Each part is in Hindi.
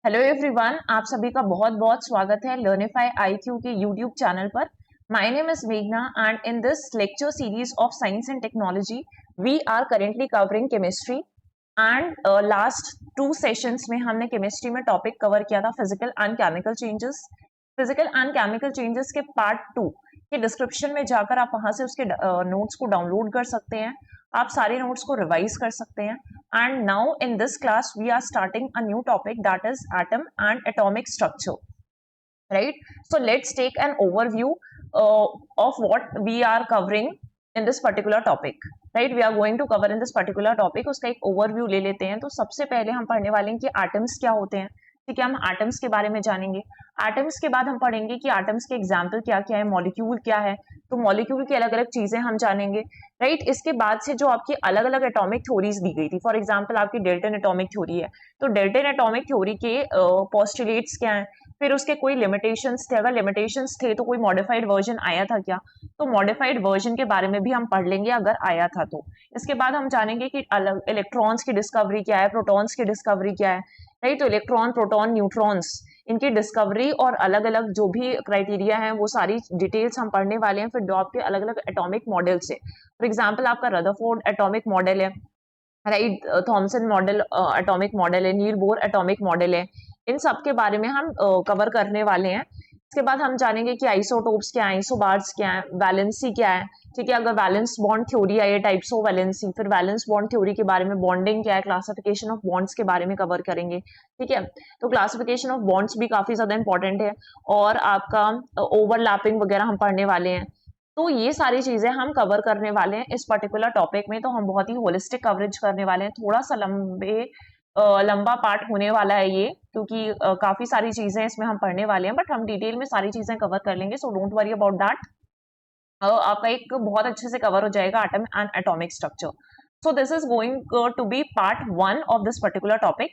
हेलो एवरीवन, आप सभी का बहुत बहुत स्वागत है लर्निफाई आईक्यू के यूट्यूब चैनल पर। माय नेम इज मेघना and in this lecture series of science and technology we are currently covering chemistry and last 2 sessions में हमने केमिस्ट्री में टॉपिक कवर किया था physical and chemical changes. Physical and chemical changes के पार्ट 2 के डिस्क्रिप्शन में जाकर आप वहां से उसके नोट्स को डाउनलोड कर सकते हैं। आप सारे नोट्स को रिवाइज कर सकते हैं। And now in this class we are starting a new topic, that is atom and atomic structure, right? So let's take an overview of what we are covering in this particular topic, right? We are going to cover in this particular topic, उसका एक overview ले लेते हैं। तो सबसे पहले हम पढ़ने वाले हैं कि atoms क्या होते हैं। ठीक है, हम एटम्स के बारे में जानेंगे। एटम्स के बाद हम पढ़ेंगे कि एटम्स के एग्जाम्पल क्या क्या है, मॉलिक्यूल क्या है। तो मॉलिक्यूल की अलग अलग चीजें हम जानेंगे, राइट। इसके बाद से जो आपकी अलग अलग एटॉमिक थ्योरीज दी गई थी, फॉर एग्जाम्पल आपकी डेल्टन एटॉमिक थ्योरी है, तो डेल्टन एटॉमिक थ्योरी के पोस्टुलेट्स क्या है, फिर उसके कोई लिमिटेशंस थे, अगर लिमिटेशंस थे तो कोई मॉडिफाइड वर्जन आया था क्या, तो मॉडिफाइड वर्जन के बारे में भी हम पढ़ लेंगे अगर आया था तो। इसके बाद हम जानेंगे कि अलग इलेक्ट्रॉन्स की डिस्कवरी क्या है, प्रोटॉन्स की डिस्कवरी क्या है, राइट। तो इलेक्ट्रॉन, प्रोटॉन, न्यूट्रॉन्स, इनकी डिस्कवरी और अलग अलग जो भी क्राइटेरिया है वो सारी डिटेल्स हम पढ़ने वाले हैं। फिर जो आपके अलग अलग एटॉमिक मॉडल्स है, फॉर एग्जाम्पल आपका रदरफोर्ड एटॉमिक मॉडल है, right, Thompson model atomic model है, नील बोर एटॉमिक मॉडल है, इन सब के बारे में हम कवर करने वाले हैं। इसके बाद हम जानेंगे कि आइसोटोप्स क्या है, आइसोबार्स क्या है, वैलेंसी क्या है। ठीक है, अगर वैलेंस बॉन्ड थ्योरी आई है, टाइप्स ऑफ वैलेंसी, फिर वैलेंस बॉन्ड थ्योरी के बारे में, बॉन्डिंग क्या है, क्लासिफिकेशन ऑफ बॉन्ड्स के बारे में कवर करेंगे। ठीक है, तो क्लासिफिकेशन ऑफ बॉन्ड्स भी काफी ज्यादा इंपॉर्टेंट है, और आपका ओवरलैपिंग वगैरह हम पढ़ने वाले हैं। तो ये सारी चीजें हम कवर करने वाले हैं इस पर्टिकुलर टॉपिक में। तो हम बहुत ही होलिस्टिक कवरेज करने वाले हैं। थोड़ा सा लंबा पार्ट होने वाला है ये, क्योंकि काफी सारी चीजें इसमें हम पढ़ने वाले हैं, बट हम डिटेल में सारी चीजें कवर कर लेंगे, so don't worry about that. आपका एक बहुत अच्छे से कवर हो जाएगा atom and atomic structure. So this is going to be part 1 of this particular topic.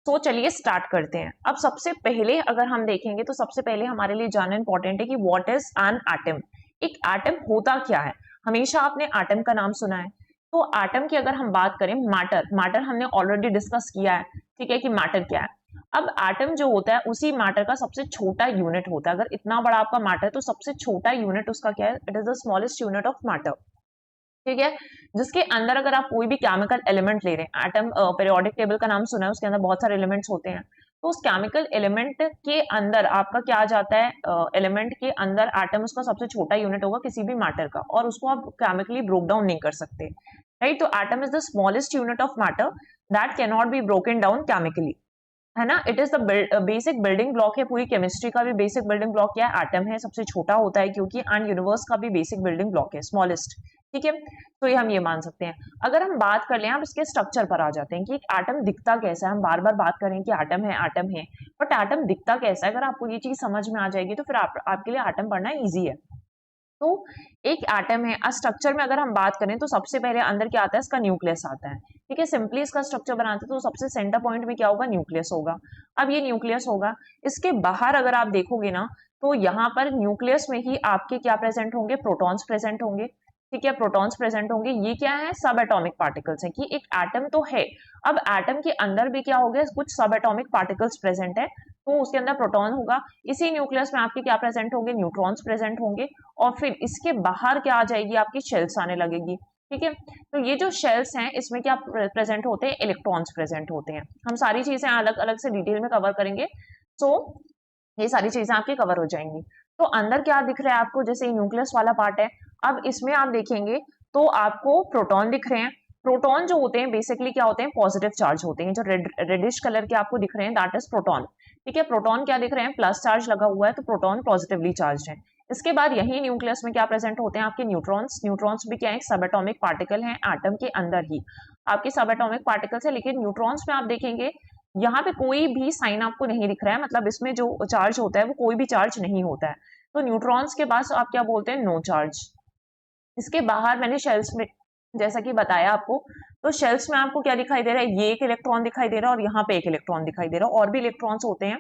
तो चलिए स्टार्ट करते हैं। अब सबसे पहले अगर हम देखेंगे तो सबसे पहले हमारे लिए जानना इंपॉर्टेंट है कि व्हाट इज एन एटम। एक एटम होता क्या है। हमेशा आपने एटम का नाम सुना है, तो एटम की अगर हम बात करें, मैटर, मैटर हमने ऑलरेडी डिस्कस किया है। ठीक है, कि मैटर क्या है। अब एटम जो होता है उसी मैटर का सबसे छोटा यूनिट होता है। अगर इतना बड़ा आपका मैटर है तो सबसे छोटा यूनिट उसका क्या है, it is the smallest unit of matter. ठीक है, जिसके अंदर अगर आप कोई भी केमिकल एलिमेंट ले रहे हैं, एटम पीरियोडिक टेबल का नाम सुना है, उसके अंदर बहुत सारे एलिमेंट्स होते हैं। तो उस केमिकल एलिमेंट के अंदर आपका क्या आ जाता है, एलिमेंट के अंदर एटम उसका सबसे छोटा यूनिट होगा किसी भी मैटर का, और उसको आप केमिकली ब्रोक डाउन नहीं कर सकते, राइट। तो atom is the smallest unit of matter that can not be broken down chemically, है ना। It is the basic building block है पूरी केमिस्ट्री का भी। बेसिक बिल्डिंग ब्लॉक क्या है, एटम है, सबसे छोटा होता है क्योंकि, एंड यूनिवर्स का भी बेसिक बिल्डिंग ब्लॉक है, स्मॉलेस्ट। ठीक है, तो ये हम ये मान सकते हैं। अगर हम बात कर लें, आप इसके स्ट्रक्चर पर आ जाते हैं कि एक एटम दिखता कैसा है। हम बार बार बात करें कि एटम है, एटम है, बट एटम दिखता कैसा है। अगर आपको ये चीज समझ में आ जाएगी तो फिर आपके लिए एटम पढ़ना ईजी है। तो एक एटम है, स्ट्रक्चर में अगर हम बात करें तो सबसे पहले अंदर क्या आता है, इसका न्यूक्लियस आता है। ठीक है, सिंपली इसका स्ट्रक्चर बनाते हैं तो सबसे सेंटर पॉइंट में क्या होगा, न्यूक्लियस होगा। अब ये न्यूक्लियस होगा, इसके बाहर अगर आप देखोगे ना, तो यहाँ पर न्यूक्लियस में ही आपके क्या प्रेजेंट होंगे, प्रोटॉन्स प्रेजेंट होंगे। ठीक है, प्रोटॉन्स प्रेजेंट होंगे। ये क्या है, सब एटॉमिक पार्टिकल्स है, कि एक एटम तो है। अब एटम के अंदर भी क्या हो गया, कुछ सब एटॉमिक पार्टिकल्स प्रेजेंट है, तो उसके अंदर प्रोटॉन होगा। इसी न्यूक्लियस में आपके क्या प्रेजेंट होंगे, न्यूट्रॉन्स प्रेजेंट होंगे। और फिर इसके बाहर क्या आ जाएगी, आपकी शेल्स आने लगेगी। ठीक है, तो ये जो शेल्स हैं इसमें क्या प्रेजेंट होते हैं, इलेक्ट्रॉन्स प्रेजेंट होते हैं। हम सारी चीजें अलग अलग से डिटेल में कवर करेंगे, तो ये सारी चीजें आपकी कवर हो जाएंगी। तो अंदर क्या दिख रहा है आपको, जैसे न्यूक्लियस वाला पार्ट है। अब इसमें आप देखेंगे तो आपको प्रोटॉन दिख रहे हैं। प्रोटॉन जो होते हैं बेसिकली क्या होते हैं, पॉजिटिव चार्ज होते हैं। जो रेडिश कलर के आपको दिख रहे हैं, दैट इज प्रोटॉन। ठीक है, प्रोटॉन क्या दिख रहे हैं, प्लस चार्ज लगा हुआ है, तो प्रोटॉन पॉजिटिवली चार्ज है। इसके बाद यही न्यूक्लियस में क्या प्रेजेंट होते हैं, आपके न्यूट्रॉन्स। न्यूट्रॉन्स भी क्या है, सब एटॉमिक पार्टिकल हैं, एटम के अंदर ही आपके सब एटॉमिक पार्टिकल्स है। लेकिन न्यूट्रॉन्स में आप देखेंगे यहाँ पे कोई भी साइन आपको नहीं दिख रहा है, मतलब इसमें जो चार्ज होता है वो कोई भी चार्ज नहीं होता है। तो न्यूट्रॉन्स के पास आप क्या बोलते हैं, नो चार्ज। इसके बाहर मैंने शेल्स में जैसा कि बताया आपको, तो शेल्स में आपको क्या दिखाई दे रहा है, ये एक इलेक्ट्रॉन दिखाई दे रहा है और यहाँ पे एक इलेक्ट्रॉन दिखाई दे रहा है। और भी इलेक्ट्रॉन्स होते हैं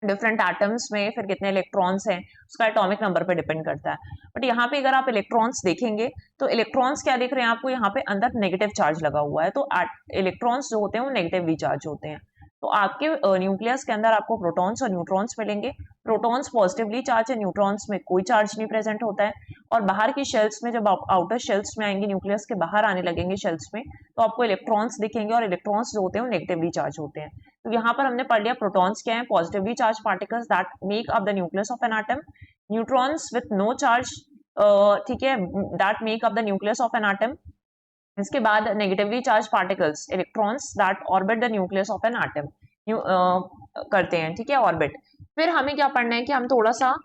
डिफरेंट एटम्स में, फिर कितने इलेक्ट्रॉन्स हैं उसका एटॉमिक नंबर पे डिपेंड करता है। बट यहाँ पे अगर आप इलेक्ट्रॉन्स देखेंगे तो इलेक्ट्रॉन्स क्या दिख रहे हैं आपको, यहाँ पे अंदर नेगेटिव चार्ज लगा हुआ है। तो इलेक्ट्रॉन्स जो होते हैं वो नेगेटिवली चार्ज होते हैं। तो आपके न्यूक्लियस के अंदर आपको प्रोटॉन्स और न्यूट्रॉन्स मिलेंगे। प्रोटॉन्स पॉजिटिवली चार्ज है, न्यूट्रॉन्स में कोई चार्ज नहीं प्रेजेंट होता है। और बाहर की शेल्स में जब आप आउटर शेल्स में आएंगे, न्यूक्लियस के बाहर आने लगेंगे शेल्स में, तो आपको इलेक्ट्रॉन्स दिखेंगे और इलेक्ट्रॉन्स जो होते हैं वो नेगेटिवली चार्ज होते हैं। तो यहाँ पर हमने पढ़ लिया प्रोटॉन्स क्या है, positively charge particles that make up the nucleus of an atom. Neutrons with no charge, ठीक है, that make up the nucleus of an atom. इसके बाद negatively charge particles, electrons that orbit the nucleus of an atom करते हैं, ठीक है, ऑर्बिट। फिर हमें क्या पढ़ना है कि हम थोड़ा सा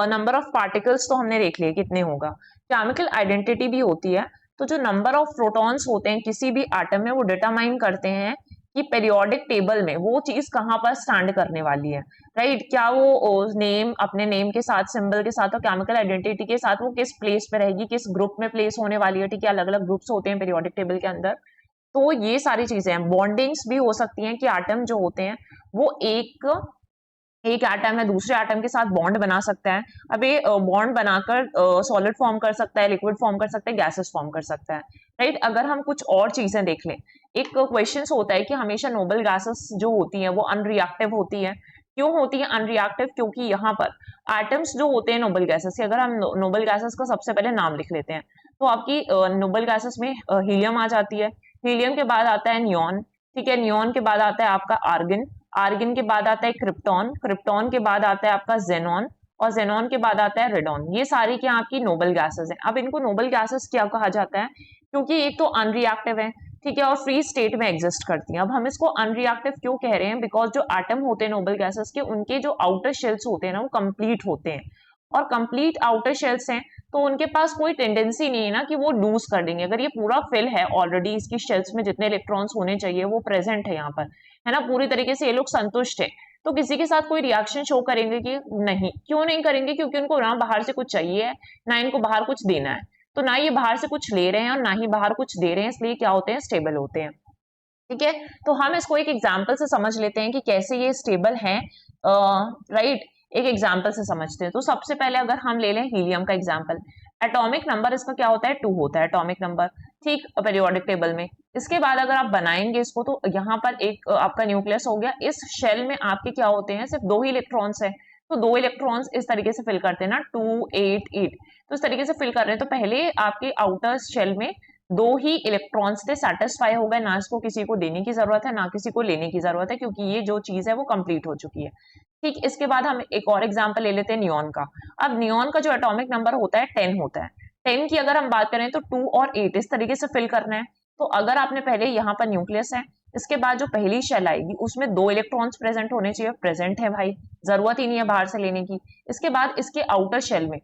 नंबर ऑफ पार्टिकल्स तो हमने देख लिए कितने होगा, केमिकल आइडेंटिटी भी होती है। तो जो नंबर ऑफ प्रोटॉन्स होते हैं किसी भी एटम में वो डिटरमाइन करते हैं कि पीरियोडिक टेबल में वो चीज कहाँ पर स्टैंड करने वाली है, राइट। क्या वो नेम, अपने नेम के साथ, सिंबल के साथ और केमिकल आइडेंटिटी के साथ वो किस प्लेस पे रहेगी, किस ग्रुप में प्लेस होने वाली है, ठीक है। अलग अलग ग्रुप्स होते हैं पीरियोडिक टेबल के अंदर। तो ये सारी चीजें हैं। बॉन्डिंग्स भी हो सकती हैं कि एटम जो होते हैं वो एक एटम है दूसरे एटम के साथ बॉन्ड बना सकता है। अब ये बॉन्ड बनाकर सॉलिड फॉर्म कर सकता है, लिक्विड फॉर्म कर सकता है, गैसेस फॉर्म कर सकता है, राइट। अगर हम कुछ और चीजें देख लें, एक क्वेश्चन होता है कि हमेशा नोबल गैसेस जो होती हैं वो अनरिएक्टिव होती है। क्यों होती है अनरिएक्टिव? क्योंकि यहाँ पर एटम्स जो होते हैं नोबल गैसेस के, अगर हम नोबल गैसेस का सबसे पहले नाम लिख लेते हैं तो आपकी नोबल गैसेस में हीलियम आ जाती है। हीलियम के बाद आता है नियॉन, ठीक है। नियॉन के बाद आता है आपका आर्गन, आर्गन के बाद आता है क्रिप्टॉन, क्रिप्टॉन के बाद आता है आपका जेनॉन, और जेनॉन के बाद आता है रेडॉन। ये सारी क्या आपकी नोबल गैसेस हैं। अब इनको नोबल गैसेस क्या कहा जाता है? क्योंकि एक तो अनरिएक्टिव है, ठीक है, और फ्री स्टेट में एग्जिस्ट करती हैं। अब हम इसको अनरिएक्टिव क्यों कह रहे हैं? बिकॉज जो एटम होते हैं नोबल गैसेस के, उनके जो आउटर शेल्स होते हैं ना वो कंप्लीट होते हैं, और कंप्लीट आउटर शेल्स हैं तो उनके पास कोई टेंडेंसी नहीं है ना कि वो लूज कर देंगे। अगर ये पूरा फिल है ऑलरेडी, इसकी शेल्स में जितने इलेक्ट्रॉन्स होने चाहिए वो प्रेजेंट है यहाँ पर, है ना, पूरी तरीके से ये लोग संतुष्ट है, तो किसी के साथ कोई रिएक्शन शो करेंगे कि नहीं? क्यों नहीं करेंगे? क्योंकि उनको ना बाहर से कुछ चाहिए है, ना इनको बाहर कुछ देना है। तो ना ये बाहर से कुछ ले रहे हैं और ना ही बाहर कुछ दे रहे हैं, इसलिए क्या होते हैं? स्टेबल होते हैं, ठीक है। तो हम इसको एक एग्जाम्पल से समझ लेते हैं कि कैसे ये स्टेबल है, राइट। एक एग्जाम्पल से समझते हैं। तो सबसे पहले अगर हम ले लें हीलियम का एग्जाम्पल, एटॉमिक नंबर इसका क्या होता है? 2 होता है एटॉमिक नंबर, ठीक, पीरियोडिक टेबल में। इसके बाद अगर आप बनाएंगे इसको तो यहाँ पर एक आपका न्यूक्लियस हो गया। इस शेल में आपके क्या होते हैं? सिर्फ 2 ही इलेक्ट्रॉन्स है। तो 2 इलेक्ट्रॉन्स इस तरीके से फिल करते हैं ना, 2 8 8, तो इस तरीके से फिल कर रहे हैं। तो पहले आपके आउटर शेल में 2 ही इलेक्ट्रॉन्स थे, सेटिस्फाई हो गए, ना इसको किसी को देने की जरूरत है ना किसी को लेने की जरूरत है, क्योंकि ये जो चीज है वो कंप्लीट हो चुकी है, ठीक। इसके बाद हम एक और एग्जांपल ले लेते हैं नियॉन का। अब नियॉन का जो एटॉमिक नंबर होता है 10 होता है। 10 की अगर हम बात करें तो 2 और 8 इस तरीके से फिल करना है। तो अगर आपने पहले यहाँ पर न्यूक्लियस है, इसके बाद जो पहली शेल आएगी उसमें 2 इलेक्ट्रॉन्स प्रेजेंट होने चाहिए, प्रेजेंट है भाई, जरूरत ही नहीं है बाहर से लेने की। इसके बाद इसके आउटर शेल में,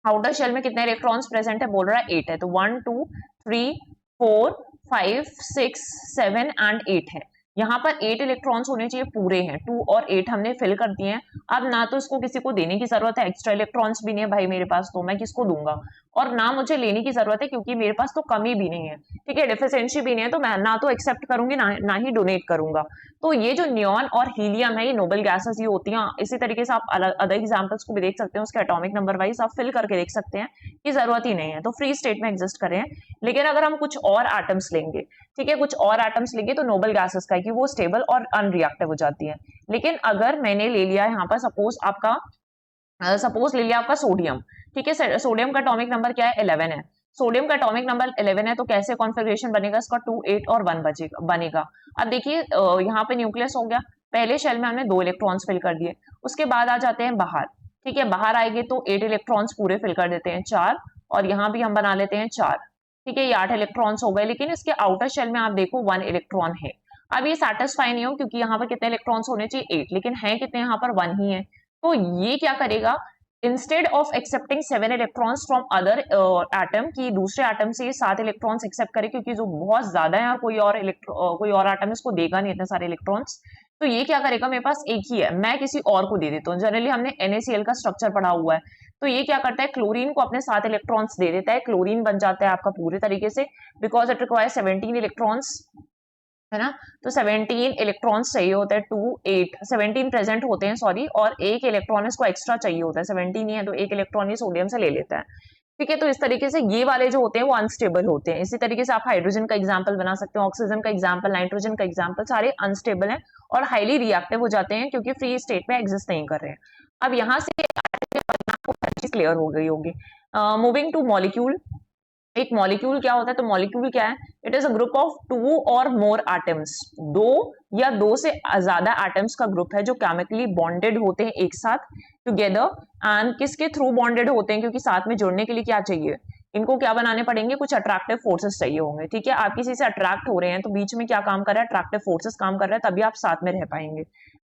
आउटर शेल में कितने इलेक्ट्रॉन्स प्रेजेंट है? बोल रहा है 8 है, तो 1 2 3 4 5 6 7 एंड 8 है। यहाँ पर 8 इलेक्ट्रॉन्स होने चाहिए, पूरे हैं, 2 और 8 हमने फिल कर दिए हैं। अब ना तो इसको किसी को देने की जरूरत है, एक्स्ट्रा इलेक्ट्रॉन्स भी नहीं है भाई मेरे पास, तो मैं किसको दूंगा? और ना मुझे लेने की जरूरत है क्योंकि मेरे पास तो कमी भी नहीं है, ठीक है, डिफिशियंसी भी नहीं है, तो मैं ना तो एक्सेप्ट करूंगी ना ही डोनेट करूंगा। तो ये जो नियॉन और हीलियम है ये नोबल गैसेस ही होती हैं। इसी तरीके से आप अदर एग्जांपल्स को भी देख सकते हैं, उसके एटॉमिक नंबर वाइज आप फिल करके देख सकते हैं कि जरूरत ही नहीं है, तो फ्री स्टेट में एग्जिस्ट कर रहे हैं। लेकिन अगर हम कुछ और एटम्स लेंगे, ठीक है, कुछ और एटम्स लेंगे तो नोबल गैसेस का है कि वो स्टेबल और अनरिएक्टिव हो जाती है। लेकिन अगर मैंने ले लिया यहाँ पर सपोज ले लिया आपका सोडियम, ठीक है, सोडियम का एटॉमिक नंबर क्या है? 11 है। सोडियम का एटॉमिक नंबर 11 है, तो कैसे कॉन्फ़िगरेशन बनेगा इसका? 2 8 और 1 बनेगा। अब देखिए यहाँ पे न्यूक्लियस हो गया, पहले शेल में हमने 2 इलेक्ट्रॉन्स फिल कर दिए, उसके बाद आ जाते हैं बाहर, ठीक है, बाहर आएंगे तो 8 इलेक्ट्रॉन्स पूरे फिल कर देते हैं, 4, और यहाँ भी हम बना लेते हैं 4, ठीक है, ये 8 इलेक्ट्रॉन्स हो गए। लेकिन इसके आउटर शेल में आप देखो 1 इलेक्ट्रॉन है। अब ये सेटिस्फाई नहीं हो क्योंकि यहाँ पर कितने इलेक्ट्रॉन्स होने चाहिए? 8, लेकिन है कितने? यहाँ पर 1 ही है। तो ये क्या करेगा? Instead of accepting 7 electrons from other atom, की दूसरे एटम से ये 7 इलेक्ट्रॉन्स एक्सेप्ट करे, क्योंकि जो बहुत ज्यादा है और कोई और एटम इसको देगा नहीं इतने सारे इलेक्ट्रॉन्स, तो ये क्या करेगा? मेरे पास एक ही है, मैं किसी और को दे देता हूँ। जनरली हमने NaCl का स्ट्रक्चर पढ़ा हुआ है, तो ये क्या करता है? क्लोरीन को अपने 7 इलेक्ट्रॉन्स दे देता है, क्लोरीन बन जाता है आपका पूरे तरीके से, बिकॉज इट रिक्वायर 17 इलेक्ट्रॉन्स, है ना। तो 17 इलेक्ट्रॉन्स चाहिए होते हैं, 2 8 17 प्रेजेंट होते हैं, सॉरी, और एक इलेक्ट्रॉन इसको एक्स्ट्रा चाहिए होता है, 17 ही है तो एक इलेक्ट्रॉन ये सोडियम से ले लेता है। ठीक है। तो इस तरीके से ये वाले जो होते हैं वो अनस्टेबल होते हैं। इसी तरीके से आप हाइड्रोजन का एग्जाम्पल बना सकते हो, ऑक्सीजन का एग्जाम्पल, नाइट्रोजन का एग्जाम्पल, सारे अनस्टेबल हैं और हाईली रिएक्टिव हो जाते हैं क्योंकि फ्री स्टेट में एग्जिस्ट नहीं कर रहे हैं। अब यहाँ से आपको हर चीज क्लियर हो गई होगी। Moving two molecule. एक मॉलिक्यूल क्या होता है? तो मॉलिक्यूल क्या है? It is a group of 2 और मोर एटम्स। 2 या 2 से ज्यादा एटम्स का ग्रुप है जो केमिकली बॉन्डेड होते हैं एक साथ टुगेदर। एंड किसके थ्रू बॉन्डेड होते हैं? क्योंकि साथ में जुड़ने के लिए क्या चाहिए? इनको क्या बनाने पड़ेंगे? कुछ अट्रैक्टिव फोर्सेस चाहिए होंगे। ठीक है, आप किसी से अट्रैक्ट हो रहे हैं तो बीच में क्या काम कर रहा है? अट्रैक्टिव फोर्सेस काम कर रहा है, तभी आप साथ में रह पाएंगे।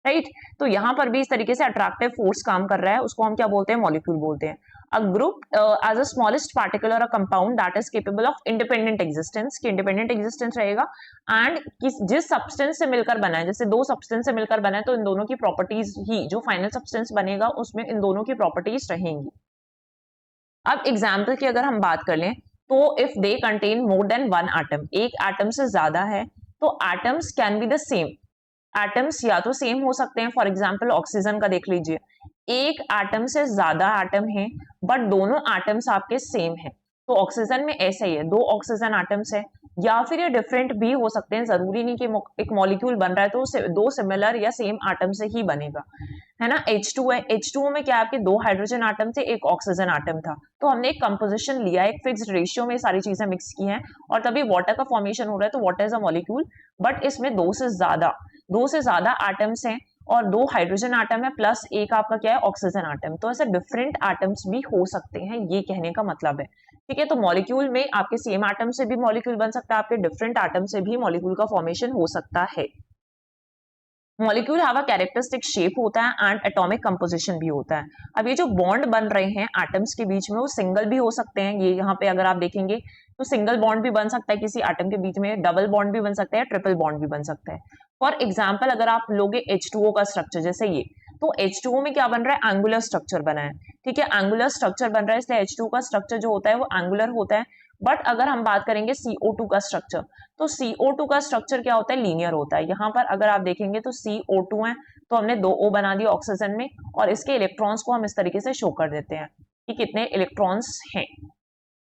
राइट, तो यहां पर भी इस तरीके से अट्रैक्टिव फोर्स काम कर रहा है, उसको हम क्या बोलते हैं? मॉलिक्यूल बोलते हैं। A group as a smallest particle और a compound that is capable of independent existence, की इंडिपेंडेंट एग्जिस्टेंस रहेगा। एंड जिस सब्सटेंस से मिलकर बना है, जैसे 2 सब्सटेंस से मिलकर बना है तो इन दोनों की प्रॉपर्टीज ही, जो फाइनल सब्सटेंस बनेगा उसमें इन दोनों की प्रॉपर्टीज रहेंगी। अब एग्जाम्पल की अगर हम बात कर लें तो if they contain more than 1 atom, एक एटम से ज्यादा है, तो atoms can be the same. Atoms या तो सेम हो सकते हैं, फॉर एग्जाम्पल ऑक्सीजन का देख लीजिए, एक एटम से ज्यादा एटम है बट दोनों एटम्स आपके सेम है, तो ऑक्सीजन में ऐसा ही है, 2 ऑक्सीजन एटम्स है। या फिर ये डिफरेंट भी हो सकते हैं, जरूरी नहीं कि एक मॉलिक्यूल बन रहा है तो 2 सिमिलर या सेम एटम से ही बनेगा, है ना। H2 है, H2O में क्या है? आपके 2 हाइड्रोजन आटम थे, एक ऑक्सीजन आटम था, तो हमने एक कंपोजिशन लिया, एक फिक्स्ड रेशियो में सारी चीजें मिक्स की हैं और तभी वाटर का फॉर्मेशन हो रहा है, तो water is a molecule. But इसमें 2 से ज्यादा एटम्स हैं और 2 हाइड्रोजन आटम है प्लस एक आपका क्या है? Oxygen atom. तो ऐसे डिफरेंट एटम्स भी हो सकते हैं, ये कहने का मतलब है। ठीक है, तो मॉलिक्यूल में आपके सेम एटम से भी मॉलिक्यूल बन सकता है, आपके डिफरेंट एटम से भी मॉलिक्यूल का फॉर्मेशन हो सकता है। Molecule have a characteristic shape होता है एंड एटॉमिक कंपोजिशन भी होता है। अब ये जो बॉन्ड बन रहे हैं एटम्स के बीच में, वो सिंगल भी हो सकते हैं। ये यहाँ पे अगर आप देखेंगे तो सिंगल बॉन्ड भी बन सकता है किसी एटम के बीच में, डबल बॉन्ड भी बन सकता है, ट्रिपल बॉन्ड भी बन सकता है। फॉर एग्जाम्पल अगर आप लोगे H2O का स्ट्रक्चर जैसे ये, तो H2O में क्या बन रहा है? एंगुलर स्ट्रक्चर बना है। ठीक है, एंगुलर स्ट्रक्चर बन रहा है, इसलिए H2O का स्ट्रक्चर जो होता है वो एंगुलर होता है। बट अगर हम बात करेंगे CO2 का स्ट्रक्चर, तो CO2 का स्ट्रक्चर क्या होता है? लीनियर होता है। यहाँ पर अगर आप देखेंगे तो CO2 है, तो हमने 2 O बना दिया ऑक्सीजन में और इसके इलेक्ट्रॉन्स को हम इस तरीके से शो कर देते हैं कि कितने इलेक्ट्रॉन्स हैं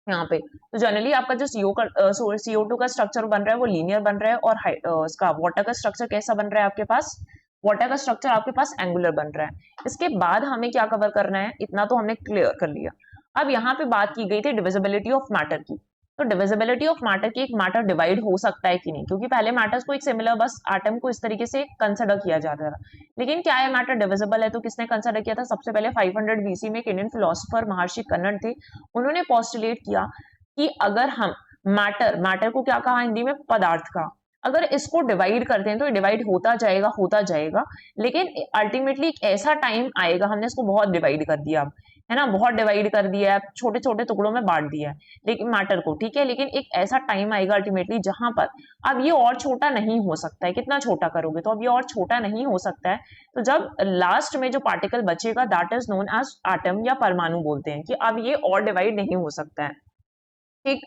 यहाँ पे। तो जनरली आपका जो CO2 का स्ट्रक्चर बन रहा है वो लीनियर बन रहा है और इसका वाटर का स्ट्रक्चर कैसा बन रहा है आपके पास? वाटर का स्ट्रक्चर आपके पास एंगुलर बन रहा है। इसके बाद हमें क्या कवर करना है? इतना तो हमने क्लियर कर लिया। अब यहाँ पे बात की गई थी डिविजिबिलिटी ऑफ मैटर की। तो डिविजिबिलिटी ऑफ मैटर की, एक मैटर डिवाइड हो सकता है कि नहीं, क्योंकि पहले मैटर्स को एक सिमिलर बस एटम को इस तरीके से कंसिडर किया जाता था, लेकिन क्या है मैटर डिविजिबल है? तो किसने कंसिडर किया था? सबसे पहले 500 BC में एक इंडियन फिलोसोफर महर्षि कन्नड़ थे, उन्होंने पोस्टुलेट किया कि अगर हम मैटर को क्या कहा हिंदी में? पदार्थ का। अगर इसको डिवाइड करते हैं तो ये डिवाइड होता जाएगा, लेकिन अल्टीमेटली एक ऐसा टाइम आएगा, हमने इसको बहुत डिवाइड कर दिया अब, है ना, बहुत डिवाइड कर दिया है, छोटे छोटे टुकड़ों में बांट दिया है लेकिन मैटर को, ठीक है, लेकिन एक ऐसा टाइम आएगा अल्टीमेटली जहां पर अब ये और छोटा नहीं हो सकता है। कितना छोटा करोगे? तो अब ये और छोटा नहीं हो सकता है। तो जब लास्ट में जो पार्टिकल बचेगा that is known as atom या परमाणु बोलते हैं, कि अब ये और डिवाइड नहीं हो सकता है। ठीक,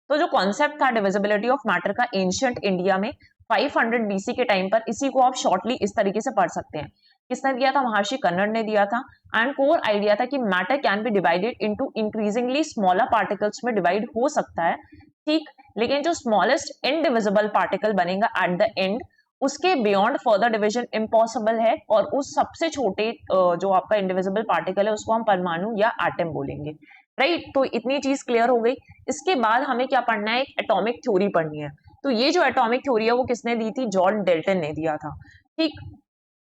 तो जो कॉन्सेप्ट था डिविजिबिलिटी ऑफ मैटर का एंशिएंट इंडिया में 500 BC के टाइम पर, इसी को आप शॉर्टली इस तरीके से पढ़ सकते हैं। किसने दिया था? महर्षि कन्नड़ ने दिया था। एंड कोर आइडिया था कि matter can be divided into increasingly smaller particles में डिवाइड हो सकता है, ठीक, लेकिन जो स्मॉलेस्ट इनडिविजिबल पार्टिकल बनेगा एट द एंड, उसके बियॉन्ड फर्दर डिवीजन इम्पॉसिबल है, और उस सबसे छोटे जो आपका इंडिविजिबल पार्टिकल है उसको हम परमाणु या एटम बोलेंगे। राइट, तो इतनी चीज क्लियर हो गई। इसके बाद हमें क्या पढ़ना है? एक एटॉमिक थ्योरी पढ़नी है। तो ये जो एटॉमिक थ्योरी है वो किसने दी थी? जॉन डाल्टन ने दिया था। ठीक,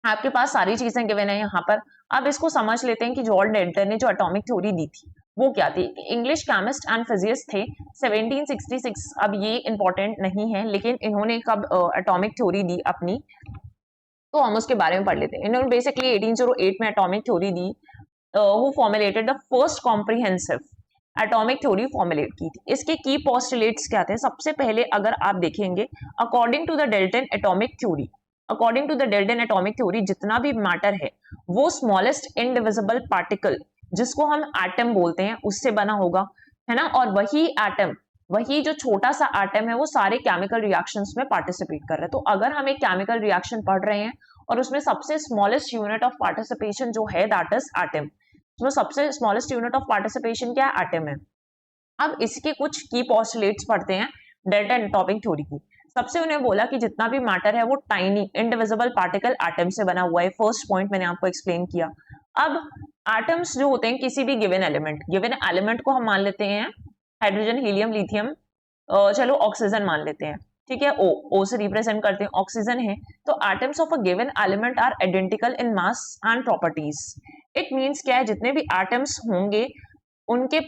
आपके पास सारी चीजें गिवन है यहाँ पर। अब इसको समझ लेते हैं कि जॉन डाल्टन ने जो एटॉमिक थ्योरी दी थी वो क्या थी। इंग्लिश केमिस्ट एंड फिजिसिस्ट थे 1766। अब ये इंपॉर्टेंट नहीं है, लेकिन इन्होंने कब एटॉमिक थ्योरी दी अपनी, तो हम उसके बारे में पढ़ लेते हैं। इन्होंने बेसिकली 1808 में atomic theory the. Who formulated the first comprehensive atomic theory formulate की थी। इसके की पोस्टुलेट्स क्या थे? सबसे पहले अगर आप देखेंगे, according to the Dalton atomic theory, according to the Dalton atomic theory, जितना भी मैटर है वो स्मॉलेस्ट इनडिविजिबल पार्टिकल, जिसको हम एटम बोलते हैं, उससे बना होगा, है ना। और वही एटम, वही जो छोटा सा एटम है, वो सारे केमिकल रिएक्शंस में पार्टिसिपेट कर रहे हैं। तो अगर हम एक केमिकल रिएक्शन पढ़ रहे हैं और उसमें सबसे स्मॉलेस्ट यूनिट ऑफ पार्टिसिपेशन जो है दैट इज एटम, उसमें सबसे स्मॉलेस्ट यूनिट ऑफ पार्टिसिपेशन क्या है? एटम है। अब इसके कुछ की पोस्टुलेट्स पढ़ते हैं डेल्टा एटॉमिक थ्योरी की। सबसे उन्हें बोला कि जितना भी मैटर है वो टाइनी इनडिविजिबल पार्टिकल एटम से बना हुआ है। फर्स्ट पॉइंट मैंने आपको एक्सप्लेन किया। अब एटम्स जो होते हैं किसी भी गिवन एलिमेंट को हम मान लेते हैं हाइड्रोजन, हीलियम, लिथियम, चलो ऑक्सीजन मान लेते हैं, ठीक है, ओ से रिप्रेजेंट करते हैं, ऑक्सीजन है। तो atoms of a given element are identical in mass and properties. It means क्या है, जितने भी एटम्स होंगे उनके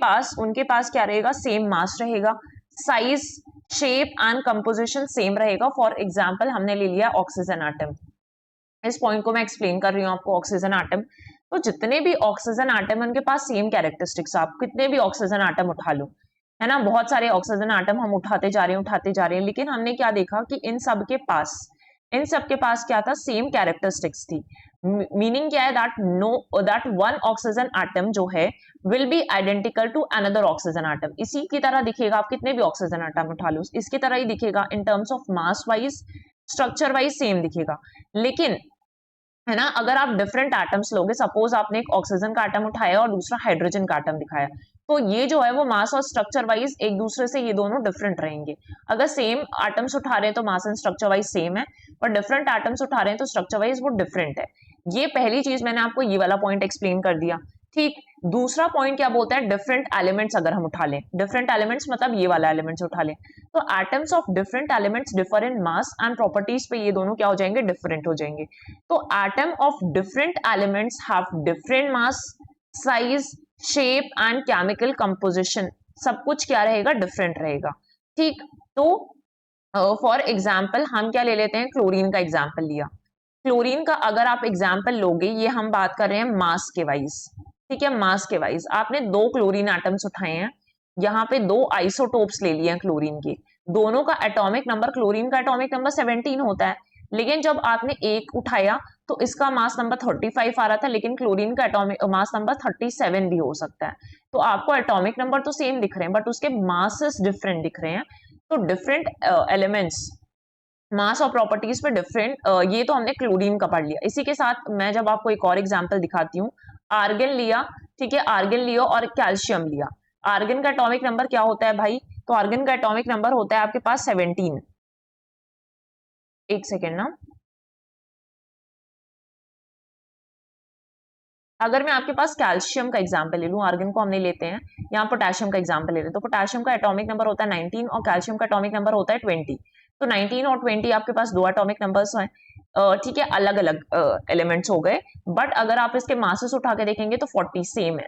पास क्या रहेगा, सेम मास रहेगा, size, shape and composition same रहेगा। फॉर एग्जांपल हमने ले लिया ऑक्सीजन एटम, इस पॉइंट को मैं एक्सप्लेन कर रही हूँ आपको। ऑक्सीजन एटम, तो जितने भी ऑक्सीजन एटम उनके पास सेम कैरेक्टरिस्टिक्स। आप कितने भी ऑक्सीजन एटम उठा लो, है ना, बहुत सारे ऑक्सीजन एटम हम उठाते जा रहे हैं, लेकिन हमने क्या देखा कि इन सब के पास क्या था, सेम कैरेक्टरिस्टिक्स थी। मीनिंग क्या है, दैट वन ऑक्सीजन एटम जो है will be identical to another oxygen atom. इसी की तरह दिखेगा, आप कितने भी ऑक्सीजन एटम उठा लो इसकी तरह ही दिखेगा, in terms of mass wise, structure wise same दिखेगा। लेकिन है ना, अगर आप डिफरेंट एटम्स लोगे, सपोज आपने एक ऑक्सीजन का एटम उठाया और दूसरा हाइड्रोजन का एटम दिखाया, तो ये जो है वो मास और स्ट्रक्चर वाइज एक दूसरे से ये दोनों डिफरेंट रहेंगे। अगर सेम एटम्स उठा रहे हैं तो mass and structure wise same है, पर डिफरेंट एटम्स उठा रहे हैं तो स्ट्रक्चर वाइज वो डिफरेंट है। ये पहली चीज मैंने आपको ये वाला पॉइंट एक्सप्लेन कर दिया, ठीक। दूसरा पॉइंट क्या बोलता है, डिफरेंट एलिमेंट्स अगर हम उठा लें, डिफरेंट एलिमेंट्स मतलब ये वाला एलिमेंट्स उठा लें, तो atoms of different elements differ in mass and properties पे ये दोनों क्या हो जाएंगे, डिफरेंट हो जाएंगे। तो atom of different elements have different mass, size, shape and chemical composition, सब कुछ क्या रहेगा, डिफरेंट रहेगा, ठीक। तो फॉर एग्जाम्पल हम क्या ले लेते हैं, क्लोरीन का एग्जाम्पल लिया। क्लोरीन का अगर आप एग्जाम्पल लोगे, ये हम बात कर रहे हैं मास के वाइज, ठीक है, मास के वाइज आपने 2 क्लोरीन एटम्स उठाए हैं, यहाँ पे 2 आइसोटोप्स ले लिए हैं क्लोरीन के, दोनों का एटॉमिक नंबर, क्लोरीन का एटॉमिक नंबर 17 होता है, लेकिन जब आपने एक उठाया तो इसका मास नंबर 35 आ रहा था, लेकिन क्लोरीन का एटॉमिक मास नंबर 37 भी हो सकता है। तो आपको एटॉमिक नंबर तो सेम दिख रहे हैं बट उसके मासेस डिफरेंट दिख रहे हैं। तो डिफरेंट एलिमेंट्स मास और प्रॉपर्टीज पे डिफरेंट, ये तो हमने क्लोरीन का पढ़ लिया। इसी के साथ मैं जब आपको एक और एग्जांपल दिखाती हूँ, आर्गन लिया, ठीक है, आर्गन लिया और कैल्शियम लिया। आर्गन का एटॉमिक नंबर क्या होता है भाई, तो आर्गन का एटॉमिक नंबर होता है आपके पास 17। एक सेकेंड ना, अगर मैं आपके पास कैल्शियम का एग्जांपल ले लूं, आर्गन को हमने लेते हैं, यहाँ पोटेशियम का एग्जांपल ले रहे हैं, तो पोटेशियम का एटॉमिक नंबर होता है 19 और कैल्शियम का एटॉमिक नंबर होता है 20। तो 19 और 20 आपके पास 2 एटॉमिक नंबर्स हैं, ठीक है, अलग अलग एलिमेंट्स हो गए, बट अगर आप इसके मासेस उठा के देखेंगे तो 40 सेम है,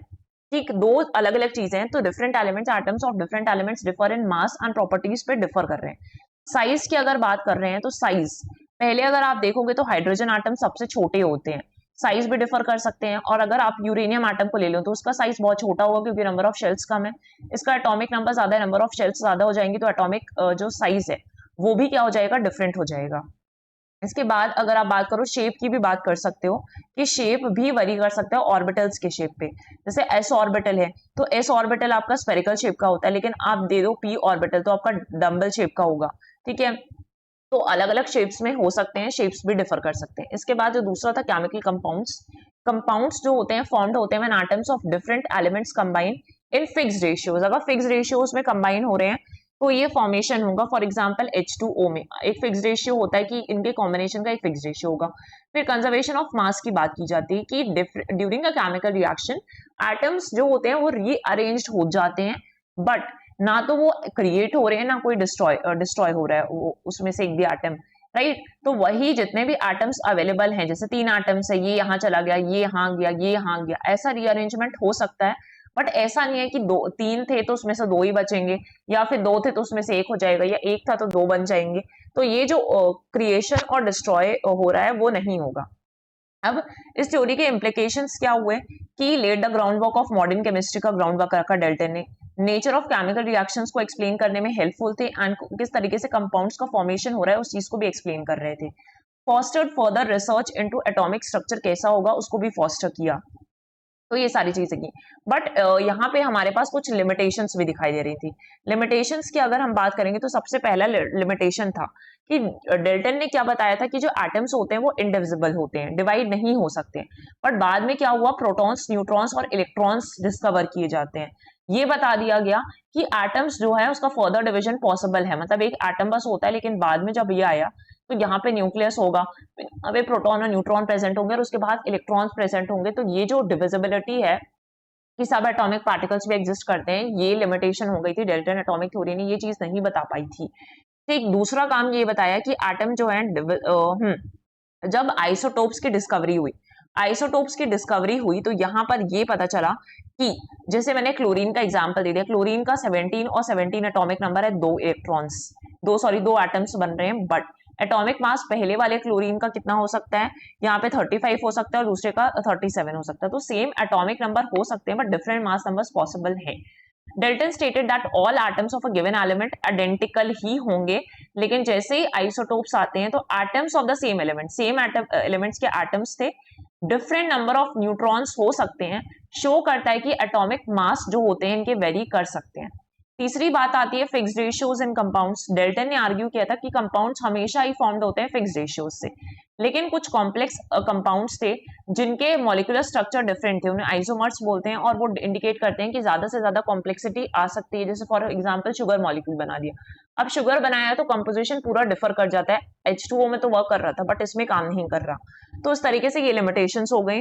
ठीक। 2 अलग अलग चीजें हैं, तो different elements, atoms of different elements differ in mass and properties पे डिफर कर रहे हैं। साइज की अगर बात कर रहे हैं तो साइज, पहले अगर आप देखोगे तो हाइड्रोजन एटम सबसे छोटे होते हैं, साइज भी डिफर कर सकते हैं। और अगर आप यूरेनियम एटम को ले लो तो उसका साइज बहुत छोटा होगा क्योंकि नंबर ऑफ शेल्स कम है, इसका एटॉमिक नंबर ज्यादा है, नंबर ऑफ शेल्स ज्यादा हो जाएंगी, तो एटॉमिक जो साइज है वो भी क्या हो जाएगा, डिफरेंट हो जाएगा। इसके बाद अगर आप बात करो शेप की, भी बात कर सकते हो कि शेप भी वरी कर सकता है ऑर्बिटल्स के शेप पे। जैसे एस ऑर्बिटल है तो एस ऑर्बिटल आपका स्फेरिकल शेप का होता है, लेकिन आप दे दो पी ऑर्बिटल तो आपका डम्बल शेप का होगा, ठीक है। तो अलग अलग शेप्स में हो सकते हैं, शेप्स भी डिफर कर सकते हैं। इसके बाद जो दूसरा था केमिकल कंपाउंड्स, कंपाउंड्स जो होते हैं फॉर्म्ड होते हैं when atoms of different elements combine in fixed ratios. अगर फिक्स्ड रेशियोज में कंबाइन हो रहे हैं तो ये फॉर्मेशन होगा। फॉर एग्जांपल H2O में एक फिक्स रेशियो होता है कि इनके कॉम्बिनेशन का एक फिक्स रेशियो होगा। फिर कंजर्वेशन ऑफ मास की बात की जाती है कि during a chemical reaction atoms जो होते हैं वो रीअरेंज्ड हो जाते हैं, बट ना तो वो क्रिएट हो रहे हैं ना कोई डिस्ट्रॉय हो रहा है वो उसमें से एक भी एटम, राइट। तो वही जितने भी एटम्स अवेलेबल हैं, जैसे 3 एटम्स है, ये यहाँ चला गया, ये यहाँ गया, ये यहाँ गया, ऐसा रीअरेंजमेंट हो सकता है, बट ऐसा नहीं है कि 3 थे तो उसमें से 2 ही बचेंगे, या फिर 2 थे तो उसमें से 1 हो जाएगा, या 1 था तो 2 बन जाएंगे। तो ये जो क्रिएशन और डिस्ट्रॉय हो रहा है वो नहीं होगा। अब इस थ्योरी के इम्प्लीकेशंस क्या हुए कि led the ground work of modern chemistry का ग्राउंड वर्क रखा डेल्टन ने, नेचर ऑफ केमिकल रिएक्शंस को एक्सप्लेन करने में हेल्पफुल थे, एंड किस तरीके से कंपाउंड्स का फॉर्मेशन हो रहा है उस चीज को भी एक्सप्लेन कर रहे थे। Fostered further research into atomic structure कैसा होगा उसको भी फॉस्टर किया। तो ये सारी चीजें की, बट यहाँ पे हमारे पास कुछ लिमिटेशंस भी दिखाई दे रही थी। लिमिटेशंस की अगर हम बात करेंगे तो सबसे पहला लिमिटेशन था कि डेल्टन ने क्या बताया था कि जो एटम्स होते हैं वो इंडिविजिबल होते हैं, डिवाइड नहीं हो सकते, बट बाद में क्या हुआ, प्रोटॉन्स, न्यूट्रॉन्स और इलेक्ट्रॉन्स डिस्कवर किए जाते हैं। ये बता दिया गया कि एटम्स जो है उसका फर्दर डिवीजन पॉसिबल है, मतलब एक एटम बस होता है लेकिन बाद में जब ये आया तो यहाँ पे न्यूक्लियस होगा, अब प्रोटॉन और न्यूट्रॉन प्रेजेंट होंगे और उसके बाद इलेक्ट्रॉन्स प्रेजेंट होंगे। तो ये जो डिविजिबिलिटी है कि सब एटॉमिक पार्टिकल्स भी एग्जिस्ट करते हैं, ये लिमिटेशन हो गई थी, डेल्टन एटॉमिक थ्योरी ने ये चीज नहीं बता पाई थी। एक दूसरा काम ये बताया कि एटम जो है जब आइसोटोप्स की डिस्कवरी हुई, आइसोटोप्स की डिस्कवरी हुई तो यहाँ पर ये पता चला कि जैसे मैंने क्लोरीन का एग्जांपल दे दिया, क्लोरीन का 17 और 17 एटॉमिक नंबर है, दो एटम्स बन रहे हैं, बट एटॉमिक मास पहले वाले क्लोरीन का कितना हो सकता है, यहाँ पे 35 हो सकता है और दूसरे का 37 हो सकता है। तो सेम एटॉमिक नंबर हो सकते हैं but different mass numbers possible है। Dalton stated that all atoms of a given element identical ही होंगे, लेकिन जैसे ही आइसोटोप्स आते हैं तो atoms of the same element, same elements के एटम्स थे, डिफरेंट नंबर ऑफ न्यूट्रॉन्स हो सकते हैं, शो करता है कि एटॉमिक मास जो होते हैं इनके वेरी कर सकते हैं। तीसरी बात आती है फिक्स्ड रेशियोज इन कंपाउंड्स। डेल्टन ने आर्ग्यू किया था कि कंपाउंड्स हमेशा ही फॉर्म्ड होते हैं फिक्स्ड रेशियोज से, लेकिन कुछ कॉम्प्लेक्स कंपाउंड्स थे जिनके मॉलिक्यूलर स्ट्रक्चर डिफरेंट थे, उन्हें आइसोमर्स बोलते हैं और वो इंडिकेट करते हैं कि ज्यादा से ज्यादा कॉम्प्लेक्सिटी आ सकती है। जैसे फॉर एग्जांपल शुगर मॉलिक्यूल बना दिया, अब शुगर बनाया तो कंपोजिशन पूरा डिफर कर जाता है, H2O में तो वर्क कर रहा था बट इसमें काम नहीं कर रहा, तो इस तरीके से ये लिमिटेशंस हो गई,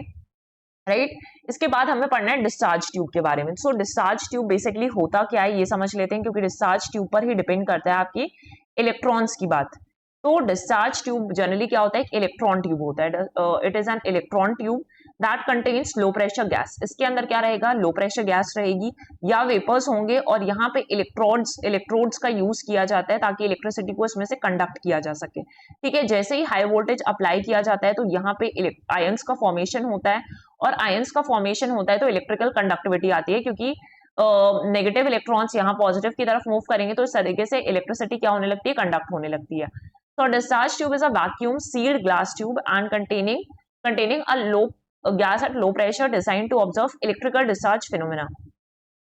राइट। इसके बाद हमें पढ़ना है डिस्चार्ज ट्यूब के बारे में। सो डिस्चार्ज ट्यूब बेसिकली होता क्या है ये समझ लेते हैं, क्योंकि डिस्चार्ज ट्यूब पर ही डिपेंड करता है आपकी इलेक्ट्रॉन्स की बात। तो डिस्चार्ज ट्यूब जनरली क्या होता है, एक इलेक्ट्रॉन ट्यूब होता है, it is an electron tube that contains low pressure gas. इसके अंदर क्या रहेगा, लो प्रेशर गैस रहेगी या वेपर्स होंगे और यहाँ पे इलेक्ट्रोड्स का यूज किया जाता है ताकि इलेक्ट्रिसिटी को इसमें से कंडक्ट किया जा सके, ठीक है। जैसे ही हाई वोल्टेज अप्लाई किया जाता है तो यहाँ पे आयंस का फॉर्मेशन होता है, और आयंस का फॉर्मेशन होता है तो इलेक्ट्रिकल कंडक्टिविटी आती है, क्योंकि नेगेटिव इलेक्ट्रॉन्स यहाँ पॉजिटिव की तरफ मूव करेंगे तो इस तरीके से इलेक्ट्रिसिटी क्या होने लगती है, कंडक्ट होने लगती है। So discharge tube is a vacuum sealed glass tube and containing a low gas at low pressure designed to observe electrical discharge phenomena।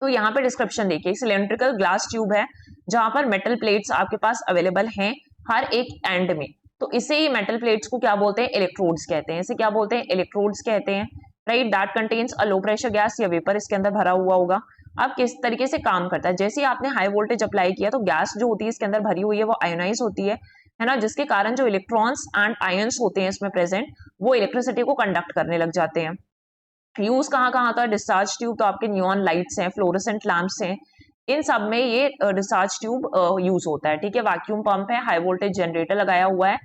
तो यहाँ पे डिस्क्रिप्शन देखिए, सिलेंड्रिकल ग्लास ट्यूब है जहां पर मेटल प्लेट्स आपके पास अवेलेबल हैं हर एक एंड में, तो इसे ही मेटल प्लेट्स को क्या बोलते हैं, इलेक्ट्रोड्स कहते हैं, इसे क्या बोलते हैं, इलेक्ट्रोड्स कहते हैं, right. That contains a low pressure gas या वेपर इसके अंदर भरा हुआ होगा। अब किस तरीके से काम करता है, जैसे ही आपने हाई वोल्टेज अप्लाई किया तो गैस जो होती है इसके अंदर भरी हुई है वो आयोनाइज होती है ना, जिसके कारण जो इलेक्ट्रॉन्स एंड आयंस होते हैं इसमें प्रेजेंट वो इलेक्ट्रिसिटी को कंडक्ट करने लग जाते हैं। यूज कहाँ कहाँ आता है डिस्चार्ज ट्यूब, तो आपके नियॉन लाइट्स हैं, फ्लोरेसेंट लैंप्स हैं, इन सब में ये डिस्चार्ज ट्यूब यूज होता है, ठीक है। वैक्यूम पंप है, हाई वोल्टेज जनरेटर लगाया हुआ है,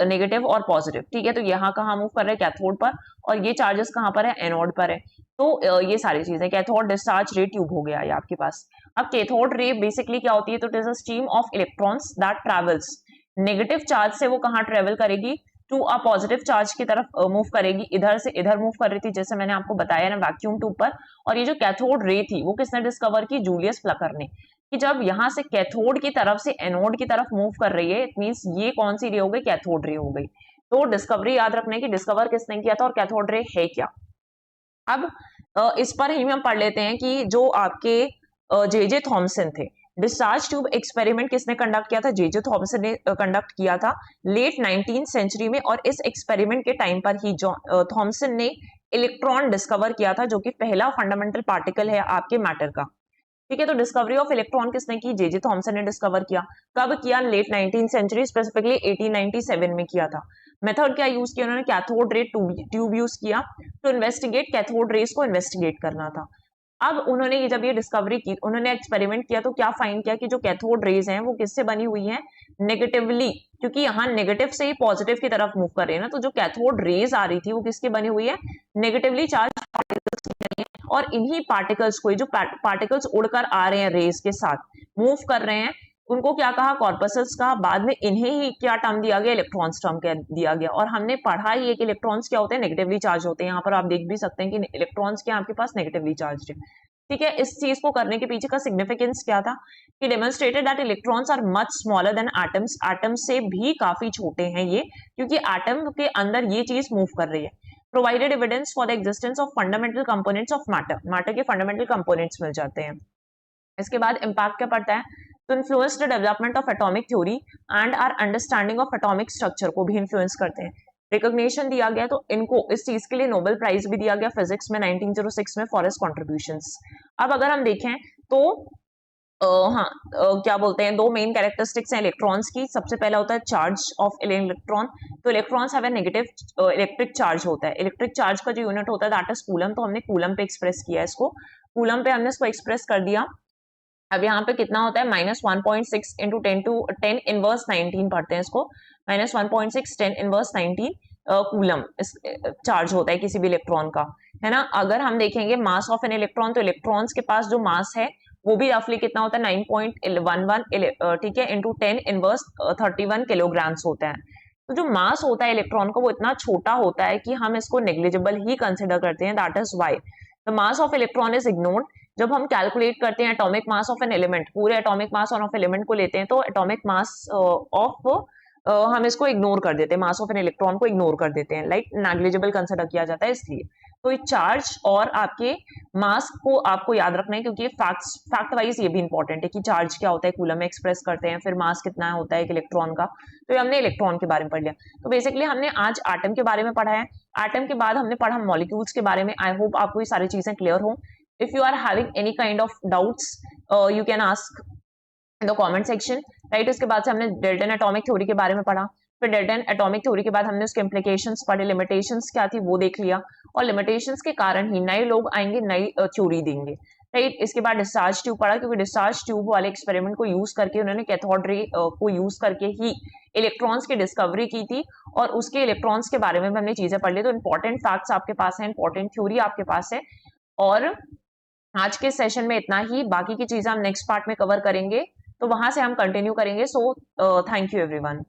नेगेटिव और पॉजिटिव, ठीक है। तो यहाँ कहाँ मूव कर रहे हैं, कैथोड पर, और ये चार्जेस कहाँ पर है, एनोड पर है। तो ये सारी चीजें, कैथोड डिस्चार्ज रे ट्यूब हो गया ये आपके पास। अब कैथोड रे बेसिकली क्या होती है, तो it is a stream of electrons that travels, negative charge से वो कहाँ ट्रेवल करेगी, टू अ पॉजिटिव चार्ज की तरफ मूव करेगी, इधर से इधर मूव कर रही थी जैसे मैंने आपको बताया ना वैक्यूम ट्यूब पर। और ये जो कैथोड रे थी वो किसने डिस्कवर की, जूलियस फ्लकर ने, कि जब यहाँ से कैथोड की तरफ से एनोड की तरफ मूव कर रही है, इट मींस ये कौन सी रे हो गई, कैथोड रे हो गई। तो डिस्कवरी याद रखने की, डिस्कवर किसने किया था और कैथोड रे है क्या। अब इस पर ही हम पढ़ लेते हैं कि जो आपके जे थॉमसन थे, डिस्चार्ज ट्यूब एक्सपेरिमेंट किसने कंडक्ट किया था, जे थॉमसन ने कंडक्ट किया था लेट 19th सेंचुरी में, और इस एक्सपेरिमेंट के टाइम पर ही थॉमसन ने इलेक्ट्रॉन डिस्कवर किया था, जो कि पहला फंडामेंटल पार्टिकल है आपके मैटर का, ठीक है। तो डिस्कवरी ऑफ इलेक्ट्रॉन किसने की, जे थॉमसन ने डिस्कवर किया। कब किया, लेट 19th सेंचुरी, स्पेसिफिकली 1897 में किया था। मेथड क्या यूज किया उन्होंने, कैथोड रे ट्यूब यूज किया टू इन्वेस्टिगेट, कैथोड रेस को इन्वेस्टिगेट करना था। अब उन्होंने जब ये डिस्कवरी की, उन्होंने एक्सपेरिमेंट किया तो क्या फाइंड किया कि जो कैथोड रेज हैं वो किससे बनी हुई हैं, नेगेटिवली, क्योंकि यहाँ नेगेटिव से ही पॉजिटिव की तरफ मूव कर रहे हैं ना, तो जो कैथोड रेज आ रही थी वो किसकी बनी हुई है, नेगेटिवली चार्ज पार्टिकल्स, और इन्हीं पार्टिकल्स को, जो पार्टिकल्स उड़कर आ रहे हैं रेज के साथ मूव कर रहे हैं, उनको क्या कहा, कॉर्पसल्स कहा। बाद में इन्हें ही क्या टर्म दिया गया, इलेक्ट्रॉन्स टर्म दिया गया। और हमने पढ़ा ही है कि इलेक्ट्रॉन्स क्या होते हैं, नेगेटिवली चार्ज होते हैं। यहाँ पर आप देख भी सकते हैं कि इलेक्ट्रॉन्स क्या आपके पास नेगेटिवली चार्ज है, ठीक है। इस चीज को करने के पीछे का सिग्निफिकेंस क्या था, कि demonstrated that electrons are much smaller than atoms, atoms से भी काफी छोटे हैं ये, क्योंकि एटम के अंदर ये चीज मूव कर रही है। Provided evidence for the existence of fundamental components of matter, matter के फंडामेंटल कंपोनेंट्स मिल जाते हैं। इसके बाद इम्पैक्ट क्या पड़ता है, तो influence the development of atomic theory and our understanding of atomic structure को भी इन्फ्लुएंस करते हैं। रिकॉग्निशन दिया गया, तो इनको इस चीज के लिए नोबेल प्राइज भी दिया गया फिजिक्स में 1906 में फॉर हिज कॉन्ट्रीब्यूशंस। अब अगर हम देखें तो हाँ, क्या बोलते हैं, दो मेन कैरेक्टरिस्टिक्स हैं इलेक्ट्रॉन्स की। सबसे पहला होता है चार्ज ऑफ इलेक्ट्रॉन। तो electrons have a negative electric charge होता है। इलेक्ट्रिक चार्ज का जो यूनिट होता है दैट इज कूलम। तो हमने कूलम पे एक्सप्रेस किया इसको, कूलम पे हमने इसको एक्सप्रेस कर दिया। अब यहाँ पे कितना होता है, -1.6 इंटू 10 इनवर्स 19 पढ़ते हैं इसको, -1.6 10 इनवर्स 19 कूलम चार्ज होता है किसी भी इलेक्ट्रॉन का, है ना। अगर हम देखेंगे मास ऑफ एन इलेक्ट्रॉन, तो इलेक्ट्रॉन्स के पास जो मास है वो भी रफली कितना होता है, 9.11 ठीक है इंटू 10 इनवर्स 31 किलोग्राम्स होता है। तो जो मास होता है इलेक्ट्रॉन का वो इतना छोटा होता है कि हम इसको नेग्लिजिबल ही कंसिडर करते हैं। That is why the mass of electron is ignored. जब हम कैलकुलेट करते हैं atomic mass of an element, पूरे एटॉमिक मास ऑफ एलिमेंट को लेते हैं, तो एटॉमिक मास ऑफ हम इसको इग्नोर कर देते हैं, मास ऑफ एन इलेक्ट्रॉन को इग्नोर कर देते हैं, लाइक नेग्लिजिबल कंसिडर किया जाता है इसलिए। तो ये चार्ज और आपके मास को आपको याद रखना है, क्योंकि फैक्ट वाइज ये भी इंपॉर्टेंट है कि चार्ज क्या होता है, कूलम में एक्सप्रेस करते हैं, फिर मास कितना होता है एक इलेक्ट्रॉन का। तो ये हमने इलेक्ट्रॉन के बारे में पढ़ लिया। तो बेसिकली हमने आज एटम के बारे में पढ़ा है। एटम के बाद हमने पढ़ा मॉलिक्यूल्स के बारे में। आई होप आपको ये सारी चीजें क्लियर हो। If you are having any kind of doubts, you can ask in the comment section, right? उसके बाद से हमने डेल्टन एटॉमिक थ्योरी के बारे में पढ़ा। फिर डेल्टन एटॉमिक थ्योरी के बाद हमने उसके इम्प्लीकेशंस पढ़े, लिमिटेशंस क्या थी वो देख लिया, और लिमिटेशंस के कारण ही नए लोग आएंगे, नई थ्योरी देंगे, राइट। इसके बाद डिस्चार्ज ट्यूब पढ़ा, क्योंकि डिस्चार्ज ट्यूब वाले एक्सपेरिमेंट को यूज करके उन्होंने कैथोड रे को यूज करके ही इलेक्ट्रॉन्स की डिस्कवरी की थी, और उसके इलेक्ट्रॉन्स के बारे में भी हमने चीजें पढ़ ली। तो इंपॉर्टेंट फैक्ट्स आपके पास है, इंपॉर्टेंट थ्योरी आपके पास है। और आज के सेशन में इतना ही, बाकी की चीजें हम नेक्स्ट पार्ट में कवर करेंगे, तो वहां से हम कंटिन्यू करेंगे। So thank you everyone.